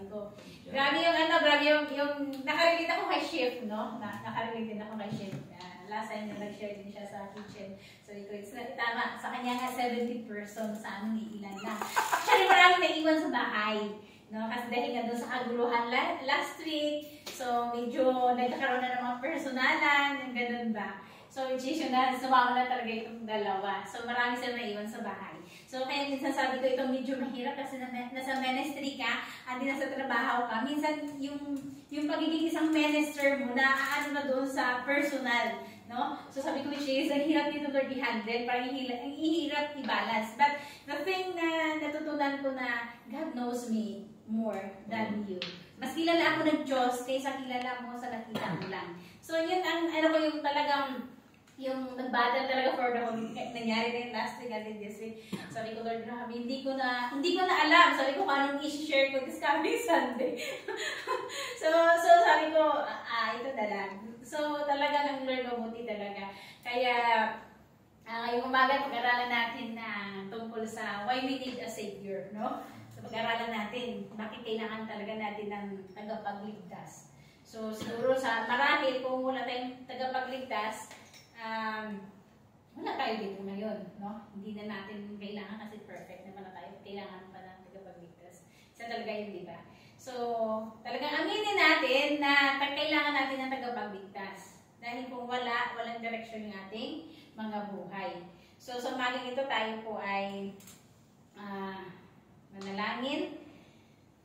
sabi ko, grabe yung nakarelate ako kay Chef, no? Nakarelate din ako kay Chef. Last time na nag-share din siya sa kitchen. So, it's not tama. Sa kanya nga, 70 person sa amin, ilan na. Actually, marami naiwan sa bahay. No? Kasi dahil nga doon sa kaguluhan last week, so medyo nagkakaroon na ng mga personalan, yung ganun ba. So, sumama na talaga itong dalawa. So, marami sila naiwan sa bahay. So, kaya minsan sabi ko, ito medyo mahirap kasi nasa ministry ka, at nasa trabaho ka. Minsan, yung pagiging isang minister mo, naaano na doon sa personal. No? So sabi ko, Chase, ang hirap dito Lord i-handle, parang ang ihirap i-balance. But the thing na natutunan ko na God knows me more than you. Mas kilala ako ng Diyos kaysa kilala mo sa nakita mo lang. So yun ang, yung talagang, yung nag-battle talaga for the whole, nangyari din last week and this week. Sabi ko, Lord, grabe, hindi ko na alam. Sabi ko, kung anong i-share ko this coming Sunday. so sabi ko, ito na lang. So, talaga ng Lord, mabuti talaga. Kaya, ngayong umaga, pag-aralan natin na tungkol sa why we need a Savior, no? So, pag-aralan natin, bakit kailangan talaga natin ng tagapagligtas. So, siguro marahil, kung wala tayong tagapagligtas, wala tayo dito ngayon, no? Hindi na natin kailangan kasi perfect naman na tayo. Kailangan pa ng tagapagligtas. Isa talaga yun, di ba? So, talagang aminin natin na kailangan natin ng tagapagligtas. Dahil kung walang direksyon yung ating mga buhay. So, sa umagang ito tayo po ay manalangin.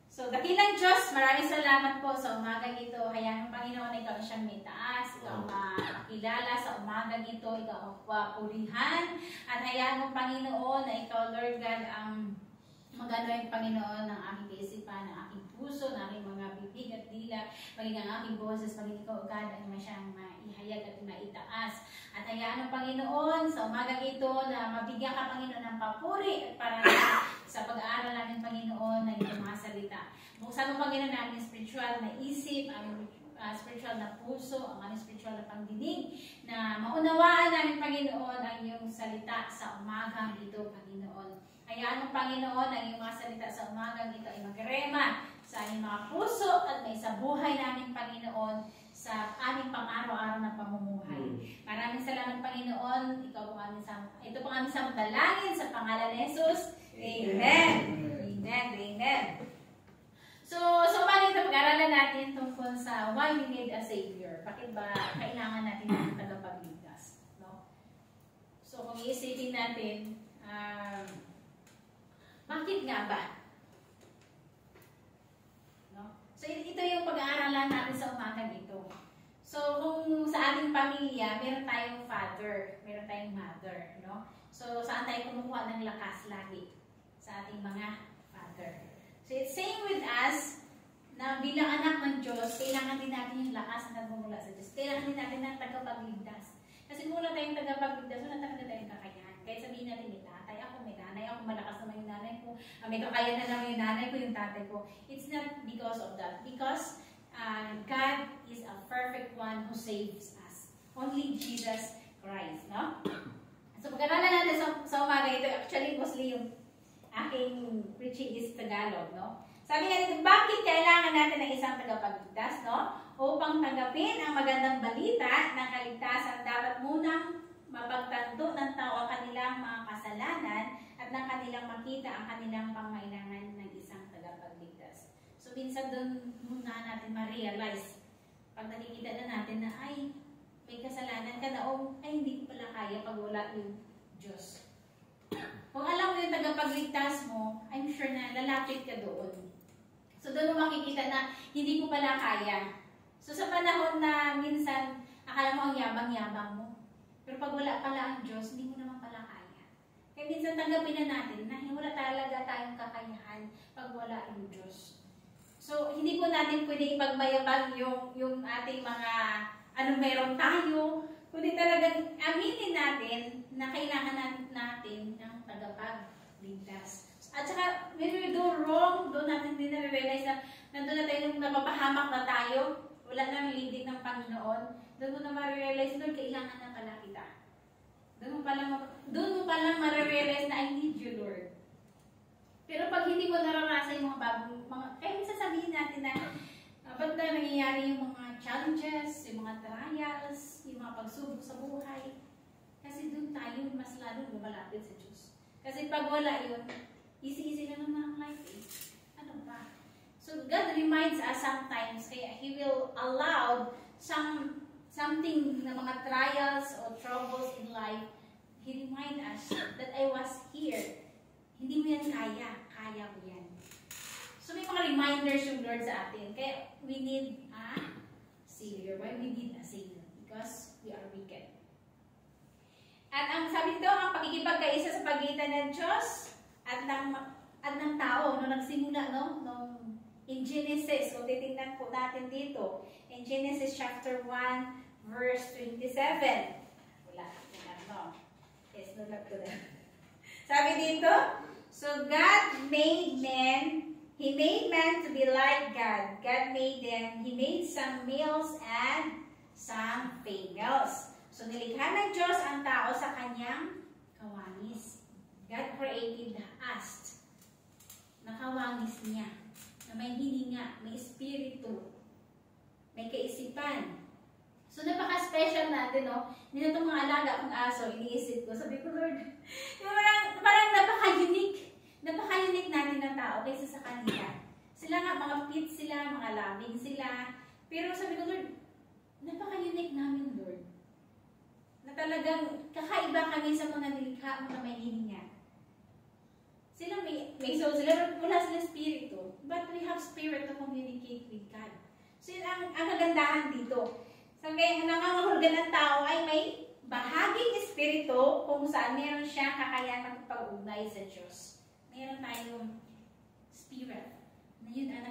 So, dakilang Diyos, maraming salamat po sa umagang ito. Hayaan ng Panginoon na ikaw siyang may taas, ikaw makilala sa umagang ito, ikaw ang papurihan. At hayaan ng Panginoon na ikaw, Lord God, ang magano yung Panginoon ng aking kaisipan, ng aking puso, ng aking mga bibig at dila, maging ang aking boses, maging ikaw agad ang masyang maihayag at maitaas. At hayaan ng Panginoon sa umagang ito na mabigyan ka, Panginoon, ng papuri at para sa pag-aaral namin, Panginoon, ng iyong mga salita. Buksan mo, Panginoon, ang aming spiritual na isip, ang spiritual na puso, ang aming spiritual na pangdinig, na maunawaan namin, Panginoon, ang iyong salita sa umagang ito, Panginoon. Hayaan ng Panginoon ang iyong mga salita sa umagang ito ay magrema sa aming mga puso at may sa buhay namin, Panginoon, sa aming pang-araw-araw na pamumuhay. Maraming salamat, Panginoon. Ito pong aming samdalangin sa pangalan ni Jesus. Amen. Amen. Amen. So ito, pag-aralan natin tungkol sa why we need a Savior. Bakit ba kailangan natin ng tagapagligtas? No? So, kung iisipin natin, bakit nga ba? No? So, ito yung pag-aaralan natin sa umagang ito. So, kung sa ating pamilya, meron tayong father, meron tayong mother. No? So, saan tayo kumukuha ng lakas lagi? Sa ating mga father. So, it's same with us, na bilang anak ng Diyos, kailangan din natin yung lakas na nagmumula sa Diyos. Kailangan din natin ng tagapagligtas. Kasi kung wala tayong tagapagligtas, wala talaga tayong kakayahan. Kahit sabihin natin, may tatay ako, may nanay ako, malakas naman yung nanay ko, may kakayahan na naman yung nanay ko, yung tatay ko. It's not because of that. Because God is a perfect one who saves us. Only Jesus Christ, no? So, pag-aralan natin sa umaga ito, actually, mostly yung aking preaching is Tagalog, no? Sabi nga dito, bakit kailangan natin ng isang tagapagligtas, no? Upang tanggapin ang magandang balita ng kaligtasan, dapat munang mapagtanto ng tao ang kanilang mga kasalanan at ng kanilang makita ang kanilang pangailangan ng isang tagapagligtas. So, minsan doon muna natin ma-realize, pag nakikita na natin na, ay, may kasalanan ka na, o, ay, hindi ko pala kaya pag wala yung Diyos. Kung alam mo yung tagapagligtas mo, I'm sure na lalapit ka doon. So, doon mo makikita na hindi ko pala kaya. So, sa panahon na minsan, akala mo ang yabang-yabang mo. Pero pag wala pala ang Diyos, hindi mo naman pala kaya. Kaya minsan tanggapin na natin na wala talaga tayong kakayahan pag wala ang Diyos. So, hindi po natin pwede ipagmayabang yung ating mga meron tayo. Kundi talagang aminin natin na kailangan natin ng tagapagligtas. At saka, when we do wrong, doon natin din na-realize na nandun na tayo nung napapahamak na tayo, wala nang leading ng Panginoon, doon mo na ma-realize, Lord, kailangan na pala kita. Doon mo palang ma-realize na I need you, Lord. Pero pag hindi mo naranasan yung mga bagong, kaya sasabihin nangyayari yung mga challenges, yung mga trials, yung mga pagsubok sa buhay. Kasi doon tayo mas lalo lumalapit sa Diyos. Kasi pag wala yun, easy-easy lang naman ang life eh. Ano ba? So God reminds us sometimes, kaya He will allow something na mga trials or troubles in life. He reminds us that I was here. Hindi mo yan kaya. Kaya mo yan. So may mga reminders yung Lord sa atin. Kaya we need a Savior. Why we need a Savior? Because we are wicked. At ang sabi dito, ang pagkikipagkaisa sa pagitan ng Diyos at ng tao, no, nagsimula, no, in Genesis, kung titingnan po natin dito, in Genesis chapter 1, verse 27. Wala, no. Yes, no, not to that. Sabi dito, so God made man, He made man to be like God. God made them, He made some males and some females. So, nilikha ng Diyos ang tao sa kanyang kawanis. God created us. Nakawanis niya. Na may hininga, may espiritu, may kaisipan. So, napaka-special natin, no? Hindi na itong mga alaga kong aso, iniisip ko. Sabi ko, Lord, yung parang napaka-unique. Napaka-unique natin ng tao kaysa sa kanila. Sila nga, mga pit sila, mga lambing sila. Pero sabi ko, Lord, napaka-unique namin, Lord. Na talagang kakaiba kami sa mga nilikha, mga may hininga. Sila may soul sila, wala sila spirito. But we have spirit to communicate with God. So yun ang kagandahan dito. So kaya nangangahulugan ng tao ay may bahaging espiritu kung saan meron siya kakayahan magpag-ugnay sa Diyos. Meron tayong spirit na yun ang